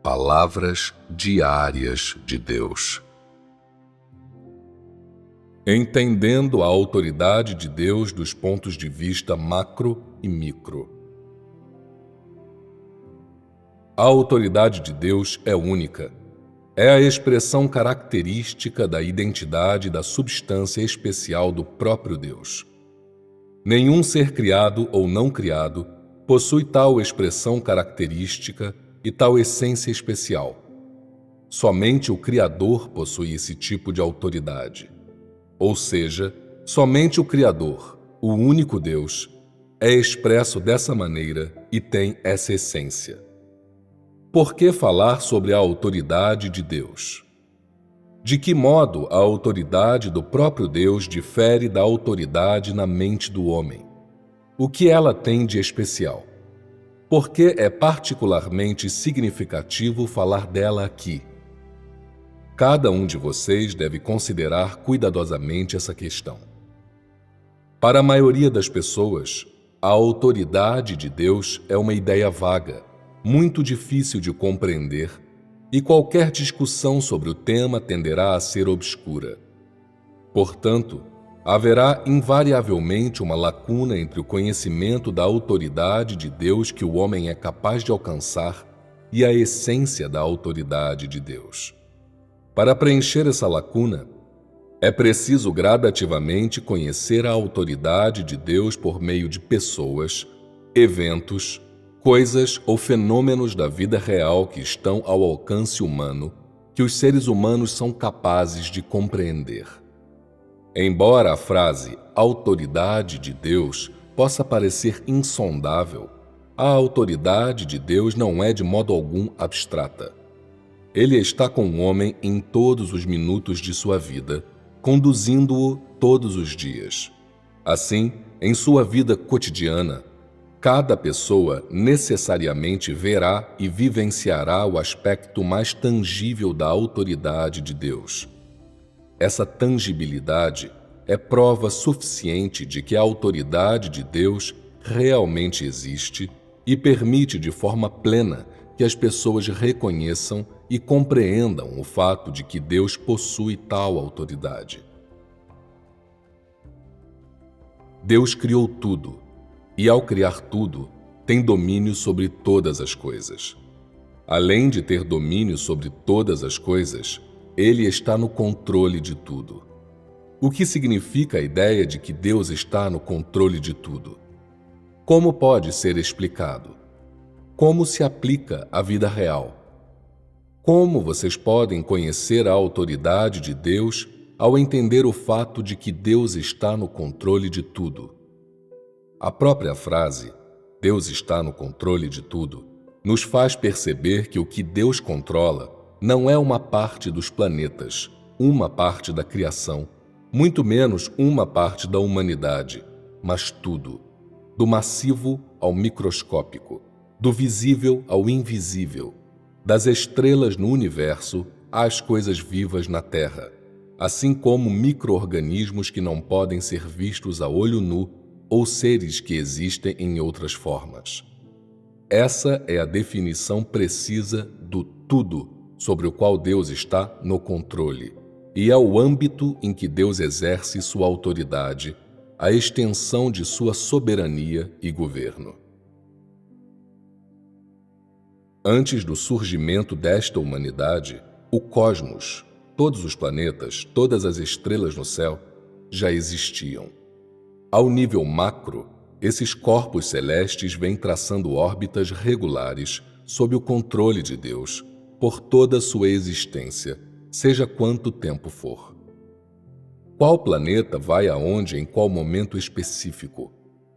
Palavras diárias de Deus. Entendendo a autoridade de Deus dos pontos de vista macro e micro. A autoridade de Deus é única. É a expressão característica da identidade e da substância especial do próprio Deus. Nenhum ser criado ou não criado possui tal expressão característica e tal essência especial. Somente o Criador possui esse tipo de autoridade. Ou seja, somente o Criador, o único Deus, é expresso dessa maneira e tem essa essência. Por que falar sobre a autoridade de Deus? De que modo a autoridade do próprio Deus difere da autoridade na mente do homem? O que ela tem de especial? Por que é particularmente significativo falar dela aqui? Cada um de vocês deve considerar cuidadosamente essa questão. Para a maioria das pessoas, a autoridade de Deus é uma ideia vaga, muito difícil de compreender, e qualquer discussão sobre o tema tenderá a ser obscura. Portanto, haverá invariavelmente uma lacuna entre o conhecimento da autoridade de Deus que o homem é capaz de alcançar e a essência da autoridade de Deus. Para preencher essa lacuna, é preciso gradativamente conhecer a autoridade de Deus por meio de pessoas, eventos, coisas ou fenômenos da vida real que estão ao alcance humano, que os seres humanos são capazes de compreender. Embora a frase autoridade de Deus possa parecer insondável, a autoridade de Deus não é de modo algum abstrata. Ele está com o homem em todos os minutos de sua vida, conduzindo-o todos os dias. Assim, em sua vida cotidiana, cada pessoa necessariamente verá e vivenciará o aspecto mais tangível da autoridade de Deus. Essa tangibilidade é prova suficiente de que a autoridade de Deus realmente existe e permite de forma plena que as pessoas reconheçam e compreendam o fato de que Deus possui tal autoridade. Deus criou tudo, e ao criar tudo, tem domínio sobre todas as coisas. Além de ter domínio sobre todas as coisas, Ele está no controle de tudo. O que significa a ideia de que Deus está no controle de tudo? Como pode ser explicado? Como se aplica à vida real? Como vocês podem conhecer a autoridade de Deus ao entender o fato de que Deus está no controle de tudo? A própria frase, Deus está no controle de tudo, nos faz perceber que o que Deus controla não é uma parte dos planetas, uma parte da criação, muito menos uma parte da humanidade, mas tudo, do massivo ao microscópico, do visível ao invisível, das estrelas no universo às coisas vivas na Terra, assim como micro-organismos que não podem ser vistos a olho nu ou seres que existem em outras formas. Essa é a definição precisa do tudo sobre o qual Deus está no controle, e é o âmbito em que Deus exerce sua autoridade, a extensão de sua soberania e governo. Antes do surgimento desta humanidade, o cosmos, todos os planetas, todas as estrelas no céu, já existiam. Ao nível macro, esses corpos celestes vêm traçando órbitas regulares sob o controle de Deus por toda a sua existência, seja quanto tempo for. Qual planeta vai aonde em qual momento específico?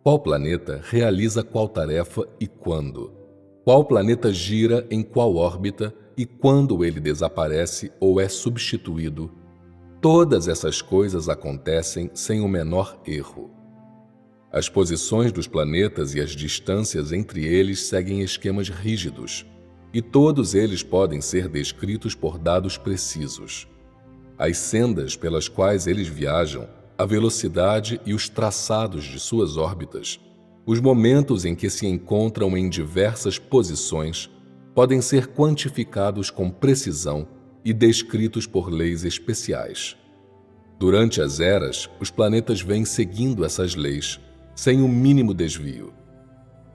Qual planeta realiza qual tarefa e quando? Qual planeta gira em qual órbita e quando ele desaparece ou é substituído? Todas essas coisas acontecem sem o menor erro. As posições dos planetas e as distâncias entre eles seguem esquemas rígidos, e todos eles podem ser descritos por dados precisos. As sendas pelas quais eles viajam, a velocidade e os traçados de suas órbitas, os momentos em que se encontram em diversas posições, podem ser quantificados com precisão e descritos por leis especiais. Durante as eras, os planetas vêm seguindo essas leis, sem o mínimo desvio.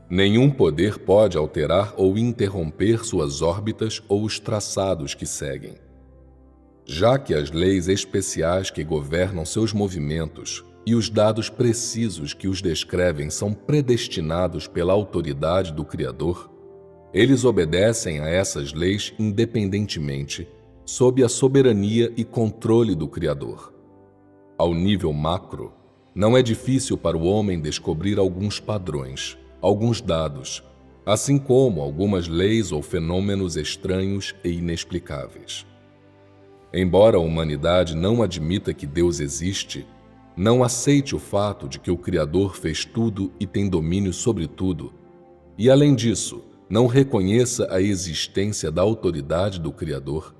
Nenhum poder pode alterar ou interromper suas órbitas ou os traçados que seguem. Já que as leis especiais que governam seus movimentos e os dados precisos que os descrevem são predestinados pela autoridade do Criador, eles obedecem a essas leis independentemente, sob a soberania e controle do Criador. Ao nível macro, não é difícil para o homem descobrir alguns padrões, alguns dados, assim como algumas leis ou fenômenos estranhos e inexplicáveis. Embora a humanidade não admita que Deus existe, não aceite o fato de que o Criador fez tudo e tem domínio sobre tudo, e além disso, não reconheça a existência da autoridade do Criador,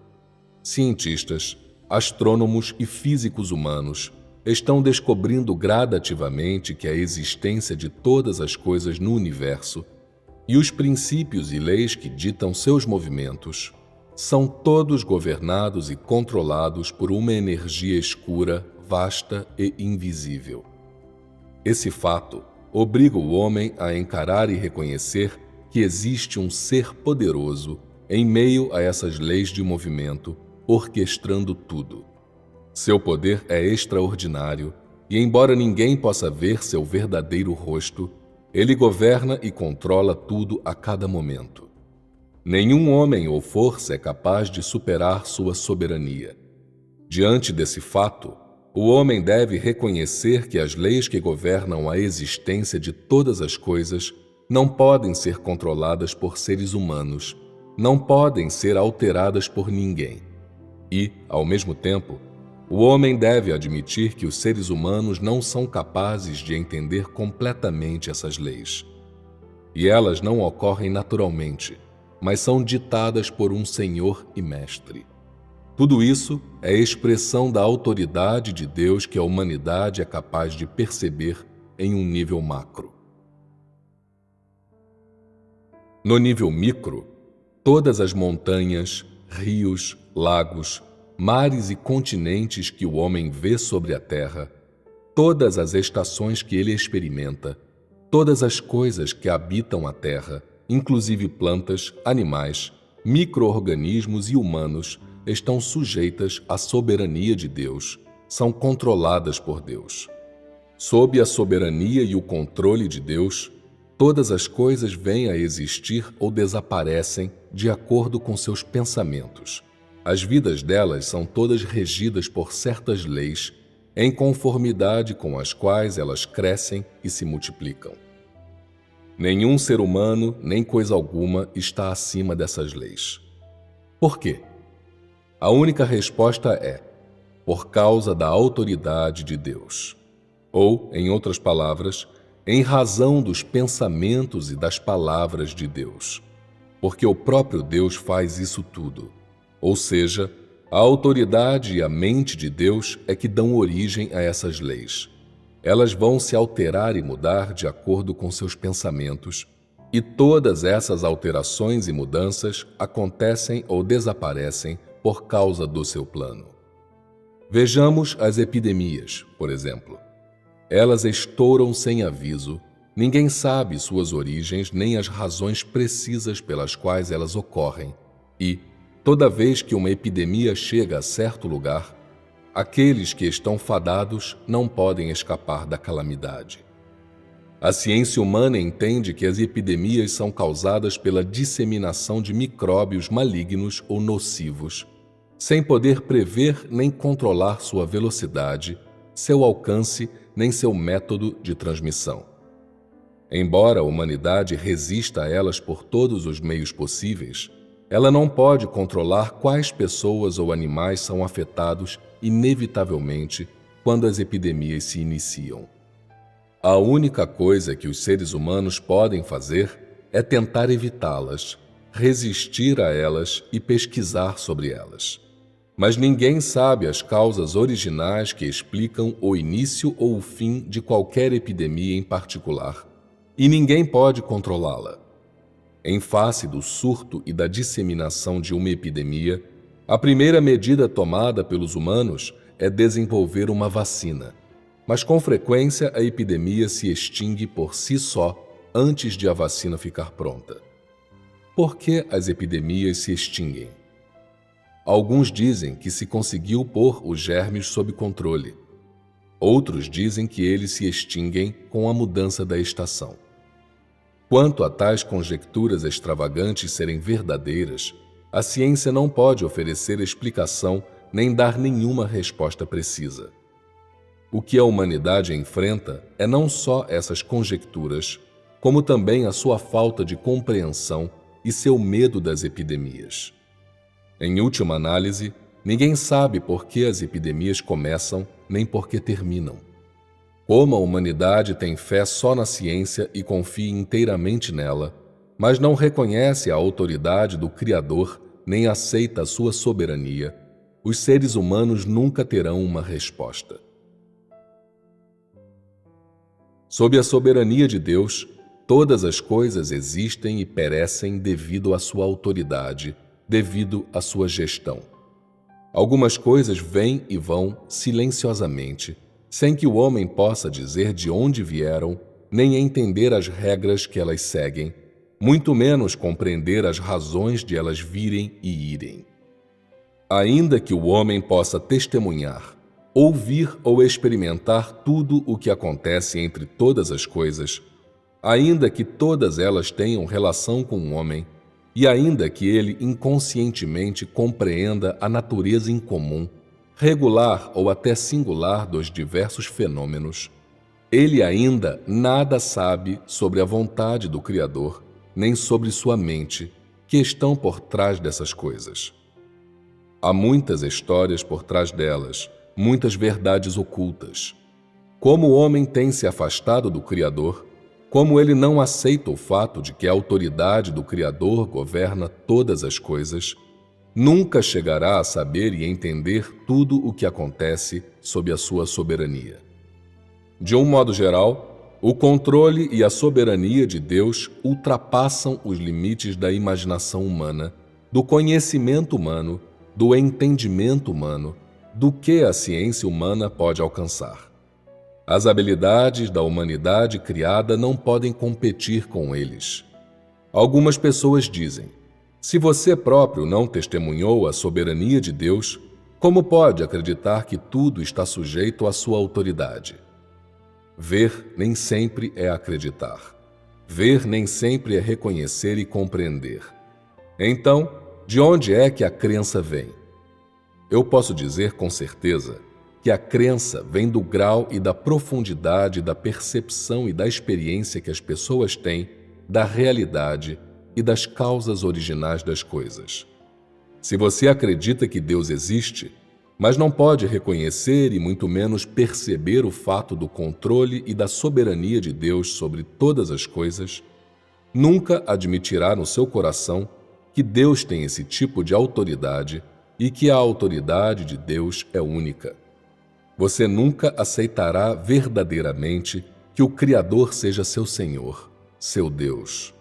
cientistas, astrônomos e físicos humanos estão descobrindo gradativamente que a existência de todas as coisas no universo e os princípios e leis que ditam seus movimentos são todos governados e controlados por uma energia escura, vasta e invisível. Esse fato obriga o homem a encarar e reconhecer que existe um ser poderoso em meio a essas leis de movimento, orquestrando tudo. Seu poder é extraordinário e, embora ninguém possa ver seu verdadeiro rosto, ele governa e controla tudo a cada momento. Nenhum homem ou força é capaz de superar sua soberania. Diante desse fato, o homem deve reconhecer que as leis que governam a existência de todas as coisas não podem ser controladas por seres humanos, não podem ser alteradas por ninguém. E, ao mesmo tempo, o homem deve admitir que os seres humanos não são capazes de entender completamente essas leis. E elas não ocorrem naturalmente, mas são ditadas por um Senhor e Mestre. Tudo isso é expressão da autoridade de Deus que a humanidade é capaz de perceber em um nível macro. No nível micro, todas as montanhas, rios, lagos, mares e continentes que o homem vê sobre a terra, todas as estações que ele experimenta, todas as coisas que habitam a terra, inclusive plantas, animais, micro-organismos e humanos, estão sujeitas à soberania de Deus, são controladas por Deus. Sob a soberania e o controle de Deus, todas as coisas vêm a existir ou desaparecem de acordo com seus pensamentos. As vidas delas são todas regidas por certas leis, em conformidade com as quais elas crescem e se multiplicam. Nenhum ser humano, nem coisa alguma, está acima dessas leis. Por quê? A única resposta é: por causa da autoridade de Deus. Ou, em outras palavras, em razão dos pensamentos e das palavras de Deus. Porque o próprio Deus faz isso tudo. Ou seja, a autoridade e a mente de Deus é que dão origem a essas leis. Elas vão se alterar e mudar de acordo com seus pensamentos, e todas essas alterações e mudanças acontecem ou desaparecem por causa do seu plano. Vejamos as epidemias, por exemplo. Elas estouram sem aviso, ninguém sabe suas origens nem as razões precisas pelas quais elas ocorrem, e, toda vez que uma epidemia chega a certo lugar, aqueles que estão fadados não podem escapar da calamidade. A ciência humana entende que as epidemias são causadas pela disseminação de micróbios malignos ou nocivos, sem poder prever nem controlar sua velocidade, seu alcance nem seu método de transmissão. Embora a humanidade resista a elas por todos os meios possíveis, ela não pode controlar quais pessoas ou animais são afetados inevitavelmente quando as epidemias se iniciam. A única coisa que os seres humanos podem fazer é tentar evitá-las, resistir a elas e pesquisar sobre elas. Mas ninguém sabe as causas originais que explicam o início ou o fim de qualquer epidemia em particular, e ninguém pode controlá-la. Em face do surto e da disseminação de uma epidemia, a primeira medida tomada pelos humanos é desenvolver uma vacina, mas com frequência a epidemia se extingue por si só antes de a vacina ficar pronta. Por que as epidemias se extinguem? Alguns dizem que se conseguiu pôr os germes sob controle. Outros dizem que eles se extinguem com a mudança da estação. Quanto a tais conjecturas extravagantes serem verdadeiras, a ciência não pode oferecer explicação nem dar nenhuma resposta precisa. O que a humanidade enfrenta é não só essas conjecturas, como também a sua falta de compreensão e seu medo das epidemias. Em última análise, ninguém sabe por que as epidemias começam nem por que terminam. Como a humanidade tem fé só na ciência e confia inteiramente nela, mas não reconhece a autoridade do Criador nem aceita a sua soberania, os seres humanos nunca terão uma resposta. Sob a soberania de Deus, todas as coisas existem e perecem devido à sua autoridade, devido à sua gestão. Algumas coisas vêm e vão silenciosamente, sem que o homem possa dizer de onde vieram, nem entender as regras que elas seguem, muito menos compreender as razões de elas virem e irem. Ainda que o homem possa testemunhar, ouvir ou experimentar tudo o que acontece entre todas as coisas, ainda que todas elas tenham relação com o homem, e ainda que ele inconscientemente compreenda a natureza incomum, regular ou até singular dos diversos fenômenos, ele ainda nada sabe sobre a vontade do Criador, nem sobre sua mente, que estão por trás dessas coisas. Há muitas histórias por trás delas, muitas verdades ocultas. Como o homem tem se afastado do Criador, como ele não aceita o fato de que a autoridade do Criador governa todas as coisas, nunca chegará a saber e entender tudo o que acontece sob a sua soberania. De um modo geral, o controle e a soberania de Deus ultrapassam os limites da imaginação humana, do conhecimento humano, do entendimento humano, do que a ciência humana pode alcançar. As habilidades da humanidade criada não podem competir com eles. Algumas pessoas dizem: se você próprio não testemunhou a soberania de Deus, como pode acreditar que tudo está sujeito à sua autoridade? Ver nem sempre é acreditar. Ver nem sempre é reconhecer e compreender. Então, de onde é que a crença vem? Eu posso dizer com certeza que a crença vem do grau e da profundidade da percepção e da experiência que as pessoas têm da realidade e das causas originais das coisas. Se você acredita que Deus existe, mas não pode reconhecer e muito menos perceber o fato do controle e da soberania de Deus sobre todas as coisas, nunca admitirá no seu coração que Deus tem esse tipo de autoridade e que a autoridade de Deus é única. Você nunca aceitará verdadeiramente que o Criador seja seu Senhor, seu Deus.